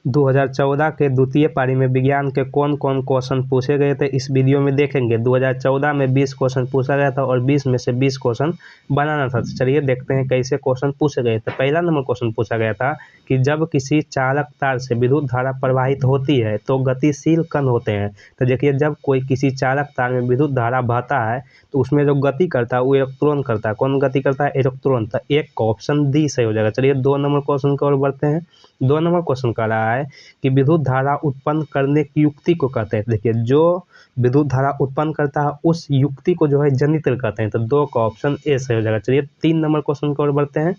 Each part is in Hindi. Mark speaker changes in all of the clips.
Speaker 1: 2014 के द्वितीय पारी में विज्ञान के कौन कौन क्वेश्चन पूछे गए थे, इस वीडियो में देखेंगे। 2014 में 20 क्वेश्चन पूछा गया था और 20 में से 20 क्वेश्चन बनाना था। तो चलिए देखते हैं कैसे क्वेश्चन पूछे गए थे। पहला नंबर क्वेश्चन पूछा गया था कि जब किसी चालक तार से विद्युत धारा प्रवाहित होती है तो गतिशील कण होते हैं। तो देखिए, जब कोई किसी चालक तार में विद्युत धारा बहता है तो उसमें जो गति करता है वो इलेक्ट्रॉन करता है। कौन गति करता है? इलेक्ट्रॉन। तो एक का ऑप्शन डी सही हो जाएगा। चलिए 2 नंबर क्वेश्चन की ओर बढ़ते हैं। 2 नंबर क्वेश्चन कह रहा है कि विद्युत धारा उत्पन्न करने की युक्ति को कहते हैं। देखिए, जो विद्युत धारा उत्पन्न करता है उस युक्ति को जो है जनित्र कहते हैं। तो 2 का ऑप्शन ए सही हो जाएगा। चलिए 3 नंबर क्वेश्चन की ओर बढ़ते हैं।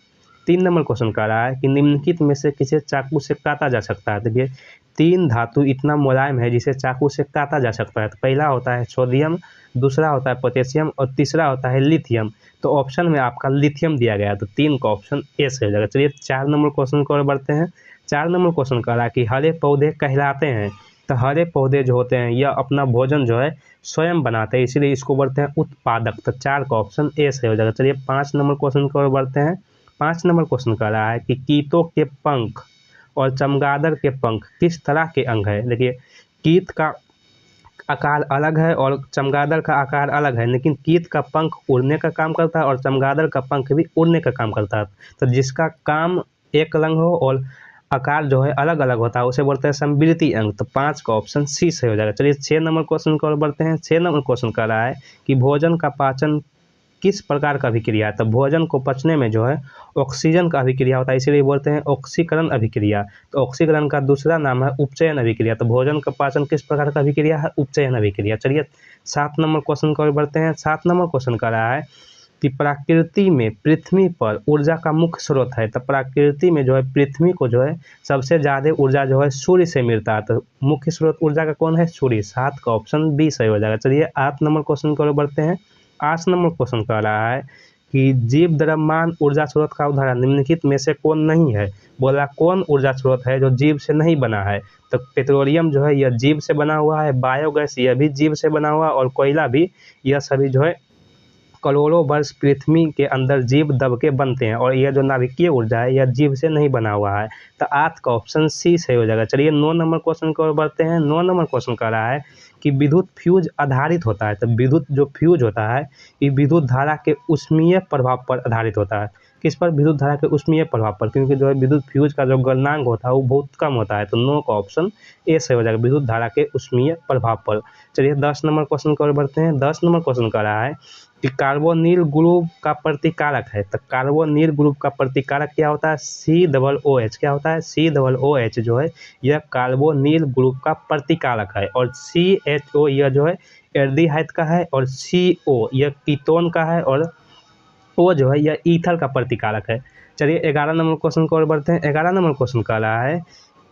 Speaker 1: 3 नंबर क्वेश्चन कह रहा है कि निम्नलिखित में से किसे चाकू से काटा जा सकता है। देखिए, 3 धातु इतना मुलायम है जिसे चाकू से काटा जा सकता है। तो पहला होता है सोडियम, दूसरा होता है पोटेशियम और तीसरा होता है लिथियम। तो ऑप्शन में आपका लिथियम दिया गया है, तो 3 का ऑप्शन ए सही हो जाएगा। चलिए 4 नंबर क्वेश्चन की ओर बढ़ते हैं। 4 नंबर क्वेश्चन कह रहा है कि हरे पौधे कहलाते हैं। तो हरे पौधे जो होते हैं यह अपना भोजन जो है स्वयं बनाते हैं, इसीलिए इसको बोलते हैं उत्पादक। तो 4 का ऑप्शन ए सही हो जाएगा। चलिए 5 नंबर क्वेश्चन की ओर बढ़ते हैं। 5 नंबर क्वेश्चन कह रहा है कि कीटों के पंख और चमगादड़ के पंख किस तरह के अंग है। देखिए, कीट का आकार अलग है और चमगादड़ का आकार अलग है, लेकिन कीट का पंख उड़ने का काम करता है और चमगादड़ का पंख भी उड़ने का काम करता है। तो जिसका काम एक अलग हो और आकार जो है अलग अलग होता है उसे बोलते हैं समवर्ती अंग। तो 5 का ऑप्शन सी सही हो जाएगा। चलिए 6 नंबर क्वेश्चन की ओर बढ़ते हैं। 6 नंबर क्वेश्चन कह रहा है कि भोजन का पाचन किस प्रकार का अभिक्रिया है। तो भोजन को पचने में जो है ऑक्सीजन का अभिक्रिया होता है, इसीलिए बोलते हैं ऑक्सीकरण अभिक्रिया। तो ऑक्सीकरण का दूसरा नाम है उपचयन अभिक्रिया। तो भोजन का पाचन किस प्रकार का अभिक्रिया है? उपचयन अभिक्रिया। चलिए 7 नंबर क्वेश्चन की ओर बढ़ते हैं। 7 नंबर क्वेश्चन कह रहा है कि प्रकृति में पृथ्वी पर ऊर्जा का मुख्य स्रोत है। तो प्रकृति में जो है पृथ्वी को जो है सबसे ज़्यादा ऊर्जा जो है सूर्य से मिलता है। तो मुख्य स्रोत ऊर्जा का कौन है? सूर्य। 7 का ऑप्शन बी सही हो जाएगा। चलिए 8 नंबर क्वेश्चन की ओर बढ़ते हैं। 8 नंबर क्वेश्चन कह रहा है कि जीव द्रव्यमान ऊर्जा स्रोत का उदाहरण निम्नलिखित में से कौन नहीं है। बोला कौन ऊर्जा स्रोत है जो जीव से नहीं बना है। तो पेट्रोलियम जो है यह जीव से बना हुआ है, बायोगैस यह भी जीव से बना हुआ और कोयला भी, यह सभी जो है करोड़ों वर्ष पृथ्वी के अंदर जीव दब के बनते हैं और यह जो नाभिकीय ऊर्जा है यह जीव से नहीं बना हुआ है। तो 8 का ऑप्शन सी सही हो जाएगा। चलिए 9 नंबर क्वेश्चन की ओर बढ़ते हैं। 9 नंबर क्वेश्चन कह रहा है कि विद्युत फ्यूज आधारित होता है। तो विद्युत जो फ्यूज होता है ये विद्युत धारा के ऊष्मीय प्रभाव पर आधारित होता है। किस पर? विद्युत धारा के ऊष्मीय प्रभाव पर, क्योंकि जो है विद्युत फ्यूज का जो गलनांक होता है वो बहुत कम होता है। तो 9 का ऑप्शन ए सही हो जाएगा, विद्युत धारा के ऊष्मीय प्रभाव पर। चलिए 10 नंबर क्वेश्चन की ओर बढ़ते हैं। 10 नंबर क्वेश्चन कह रहा है कि कार्बोनिल ग्रुप का प्रतिकारक है। तो कार्बोनिल ग्रुप का प्रतिकारक क्या होता है? COOH। क्या होता है? COOH जो है यह कार्बोनिल ग्रुप का प्रतिकारक है और CHO यह जो है एल्डिहाइड का है और CO यह कीटोन का है और O जो है यह ईथर का प्रतिकारक है। चलिए 11 नंबर क्वेश्चन की ओर बढ़ते हैं। 11 नंबर क्वेश्चन कह रहा है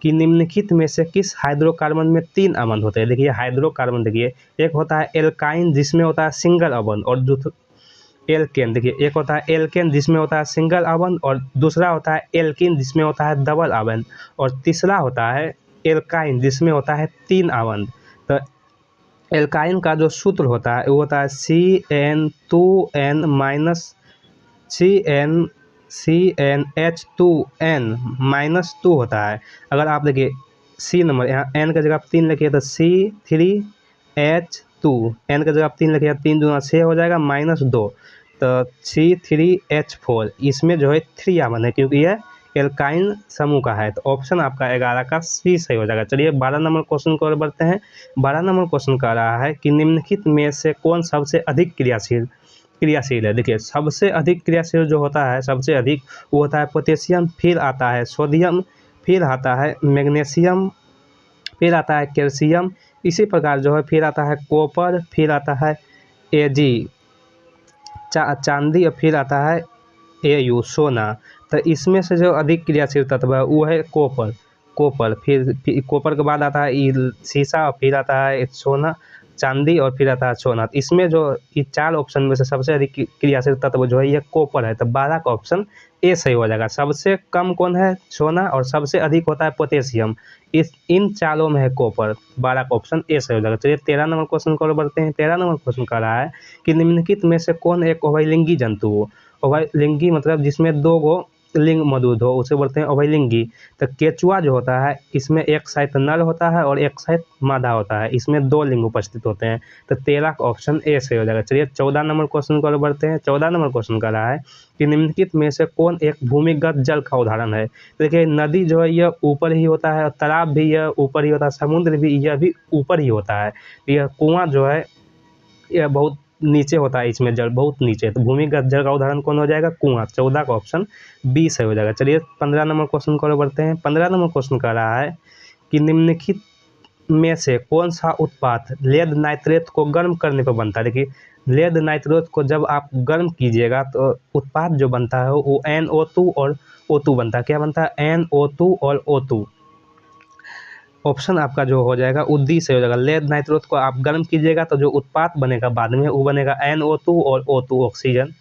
Speaker 1: कि निम्नलिखित में से किस हाइड्रोकार्बन में 3 अवयव होते हैं। देखिए हाइड्रोकार्बन, देखिए एक होता है एल्काइन जिसमें होता है सिंगल अवयव और एल्केन। देखिए एक होता है एल्केन जिसमें होता है सिंगल अवयव और दूसरा होता है एल्किन जिसमें होता है डबल अवयव और तीसरा होता है एल्काइन जिसमें होता है 3 अवयव। तो एल्काइन का जो सूत्र होता है वो होता है CnH2n-2 होता है। अगर आप देखिए सी नंबर यहाँ n की जगह 3 लिखिए तो C3H2, n की जगह 3 लिखिए 3 दूना 6 हो जाएगा -2 तो C3H4। इसमें जो है 3 अवयव है क्योंकि यह एल्काइन समूह का है। तो ऑप्शन आपका 11 का सी सही हो जाएगा। चलिए 12 नंबर क्वेश्चन की ओर बढ़ते हैं। 12 नंबर क्वेश्चन कह रहा है कि निम्नलिखित में से कौन सबसे अधिक क्रियाशील है। देखिए सबसे अधिक क्रियाशील जो होता है सबसे अधिक वो होता है पोटेशियम, फिर आता है सोडियम, फिर आता है मैग्नीशियम, फिर आता है कैल्शियम, इसी प्रकार जो है फिर आता है कॉपर, फिर आता है चांदी और फिर आता है Au सोना। तो इसमें से जो अधिक क्रियाशील तत्व है वो है कॉपर, फिर कॉपर के बाद आता है सीसा और फिर आता है सोना, चांदी और फिर आता है सोना। इसमें जो ये 4 ऑप्शन में से सबसे अधिक क्रियाशील तत्व जो है ये कॉपर है। तो 12 का ऑप्शन ए सही हो जाएगा। सबसे कम कौन है? सोना, और सबसे अधिक होता है पोटेशियम। इन चारों में है कॉपर। 12 का ऑप्शन ए सही हो जाएगा। चलिए 13 नंबर क्वेश्चन को बढ़ते हैं। 13 नंबर क्वेश्चन कह रहा है कि निम्नलिखित में से कौन एक उभयलिंगी जंतु हो। उभयलिंगी मतलब जिसमें 2 गो लिंग मौजूद हो उसे बोलते हैं उभयलिंगी। तो केचुआ जो होता है इसमें एक साइड नर होता है और एक साइड मादा होता है, इसमें 2 लिंग उपस्थित होते हैं। तो 13 का ऑप्शन ए सही हो जाएगा। चलिए 14 नंबर क्वेश्चन को बढ़ते हैं। 14 नंबर क्वेश्चन कह रहा है कि निम्नलिखित में से कौन एक भूमिगत जल का उदाहरण है। देखिए नदी जो है यह ऊपर ही होता है, तालाब भी यह ऊपर ही होता है, समुद्र भी यह भी ऊपर ही होता है। यह कुआं जो है यह बहुत नीचे होता है, इसमें जल बहुत नीचे। तो भूमिगत जल का उदाहरण कौन हो जाएगा, कुआं। 14 का ऑप्शन बी सही हो जाएगा। चलिए 15 नंबर क्वेश्चन को बढ़ते हैं। 15 नंबर क्वेश्चन कह रहा है कि निम्नलिखित में से कौन सा उत्पाद लेड नाइट्रेट को गर्म करने पर बनता है। देखिए लेड नाइट्रेट को जब आप गर्म कीजिएगा तो उत्पाद जो बनता है वो NO2 और O2 बनता है। क्या बनता है, NO2 और O2। ऑप्शन आपका जो हो जाएगा उद्दी से हो जाएगा। लेड नाइट्रेट को आप गर्म कीजिएगा तो जो उत्पाद बनेगा बाद में वो बनेगा NO2 और O2 ऑक्सीजन,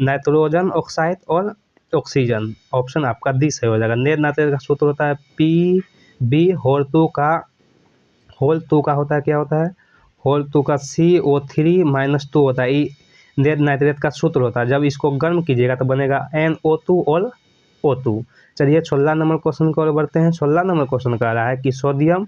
Speaker 1: नाइट्रोजन ऑक्साइड और ऑक्सीजन। ऑप्शन आपका डी से हो जाएगा। लेड नाइट्रेट का सूत्र होता है PB होल 2 का होता है, क्या होता है, होल 2 का CO3-2 होता है। लेड नाइट्रेट का सूत्र होता है, जब इसको गर्म कीजिएगा तो बनेगा NO2 और O2। चलिए 16 नंबर क्वेश्चन को बढ़ते हैं। 16 नंबर क्वेश्चन कह रहा है कि सोडियम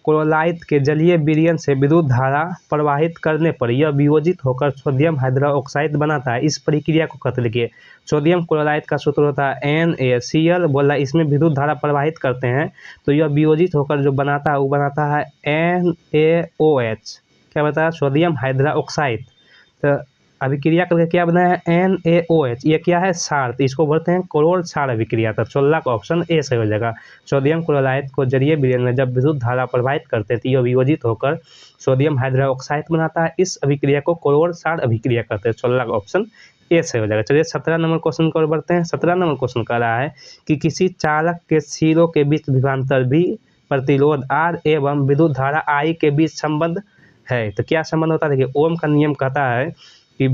Speaker 1: क्लोराइड के जलीय विलयन से विद्युत धारा प्रवाहित करने पर यह वियोजित होकर सोडियम हाइड्रोक्साइड बनाता है। इस प्रक्रिया को कहते हैं। देखिए सोडियम क्लोराइड का सूत्र होता है NaCl, बोला इसमें विद्युत धारा प्रवाहित करते हैं तो यह वियोजित होकर जो बनाता है वो बनाता है NaOH। क्या बताया, सोडियम हाइड्रोक्साइड। तो अभिक्रिया करके क्या बना है NaOH। ये क्या है, क्षार, तो इसको बोलते हैं क्लोर क्षार अभिक्रिया। तो 16 का ऑप्शन ए सही हो जाएगा। सोडियम क्लोराइड को जलीय विलयन में जब विद्युत धारा प्रवाहित करते हैं तो यह वियोजित होकर सोडियम हाइड्रोक्साइड बनाता है। इस अभिक्रिया को क्लोर क्षार अभिक्रिया करते हैं। 16 का ऑप्शन ए सही हो जाएगा। चलिए 17 नंबर क्वेश्चन को बढ़ते हैं। 17 नंबर क्वेश्चन कह रहा है कि किसी चालक के सिरों के बीच विभवांतर V, प्रतिरोध R एवं विद्युत धारा I के बीच संबंध है। तो क्या संबंध होता है, देखिए ओम का नियम कहता है कि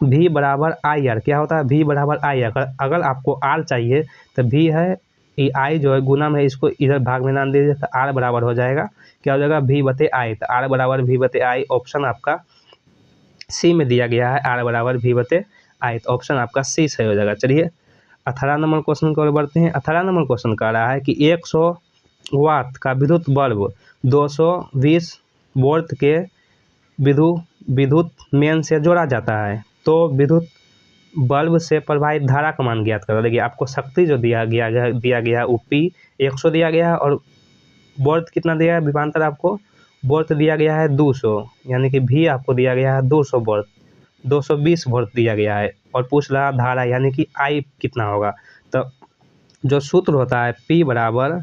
Speaker 1: V बराबर IR। क्या होता है, V बराबर IR। अगर आपको R चाहिए तो V है, ये I जो है गुना में, इसको इधर भाग में नाम दीजिए तो R बराबर हो जाएगा, क्या हो जाएगा, V/I। तो R बराबर V/I। ऑप्शन आपका सी में दिया गया है, R बराबर V/I। तो ऑप्शन आपका सी सही हो जाएगा। चलिए 18 नंबर क्वेश्चन को बढ़ते हैं। 18 नंबर क्वेश्चन कह रहा है कि 100 वाट का विद्युत बल्ब 220 वोल्ट के विद्युत मेन से जोड़ा जाता है तो विद्युत बल्ब से प्रवाहित धारा का मान ज्ञात करो। देखिए आपको शक्ति जो दिया गया है वो P 100 दिया गया है और वोल्ट कितना दिया है, विभवांतर आपको वोल्ट दिया गया है 200, यानी कि V आपको दिया गया है 200 वोल्ट, 220 वोल्ट दिया गया है और पूछ रहा धारा यानी कि I कितना होगा। तो जो सूत्र होता है P बराबर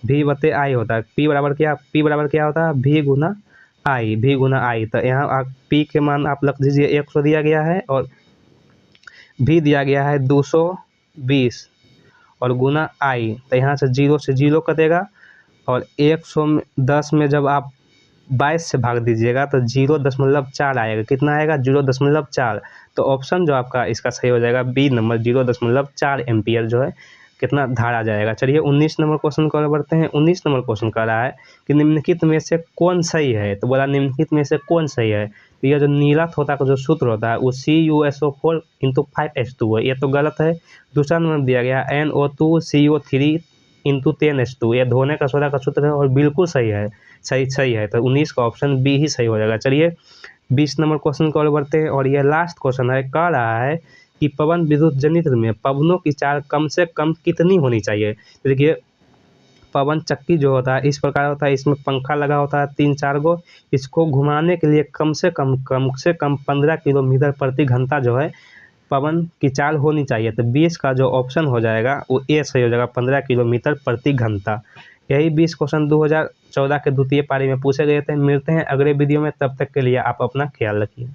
Speaker 1: V/I होता है। P बराबर क्या होता है, V गुना I। तो यहाँ आप P के मान आप रख दीजिए 100 दिया गया है और V दिया गया है 220 और गुना I। तो यहाँ से 0 से 0 कटेगा और 110 में जब आप 22 से भाग दीजिएगा तो 0.4 आएगा। कितना आएगा, 0.4। तो ऑप्शन जो आपका इसका सही हो जाएगा बी नंबर, 0.4 एम्पियर जो है कितना धारा जाएगा। चलिए 19 नंबर क्वेश्चन को बढ़ते हैं। 19 नंबर क्वेश्चन कह रहा है कि निम्नलिखित में से कौन सही है। तो बोला निम्नलिखित में से कौन सही है। तो यह जो नीला तोता का जो सूत्र होता है वो CuSO4 × 5H2 है, ये तो गलत है। दूसरा नंबर दिया गया NO2CO3 × 10H2, यह धोने का सोडा का सूत्र है और बिल्कुल सही है, सही है। तो 19 का ऑप्शन बी ही सही हो जाएगा। चलिए 20 नंबर क्वेश्चन को बढ़ते हैं और यह लास्ट क्वेश्चन है। कह रहा है कि पवन विद्युत जनित्र में पवनों की चाल कम से कम कितनी होनी चाहिए। तो देखिए पवन चक्की जो होता है इस प्रकार होता है, इसमें पंखा लगा होता है 3-4 गो, इसको घुमाने के लिए कम से कम 15 किलोमीटर प्रति घंटा जो है पवन की चाल होनी चाहिए। तो 20 का जो ऑप्शन हो जाएगा वो ए सही हो जाएगा, 15 किलोमीटर प्रति घंटा। यही 20 क्वेश्चन 2014 के द्वितीय पारी में पूछे गए थे। मिलते हैं अगले वीडियो में, तब तक के लिए आप अपना ख्याल रखिए।